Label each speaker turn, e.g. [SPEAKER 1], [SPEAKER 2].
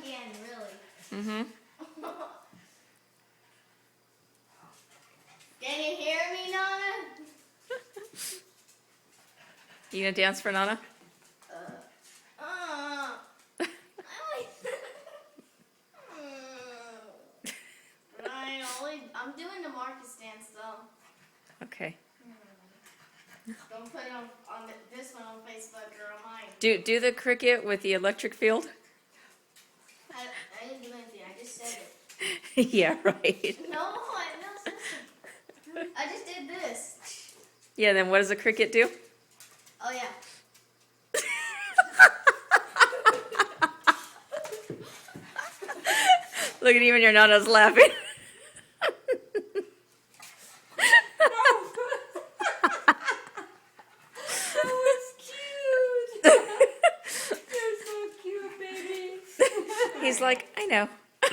[SPEAKER 1] again, really.
[SPEAKER 2] Mm-hmm.
[SPEAKER 1] Can you hear me, Nana?
[SPEAKER 2] You gonna dance for Nana?
[SPEAKER 1] I'm doing the Marcus dance though.
[SPEAKER 2] Okay.
[SPEAKER 1] Don't put it on this one on Facebook or on mine.
[SPEAKER 2] Do the cricket with the electric field?
[SPEAKER 1] I didn't do anything. I just said it.
[SPEAKER 2] Yeah, right.
[SPEAKER 1] No, seriously. I just did this.
[SPEAKER 2] Yeah, then what does a cricket do?
[SPEAKER 1] Oh yeah.
[SPEAKER 2] Look at even your Nana's laughing. He's like, I know.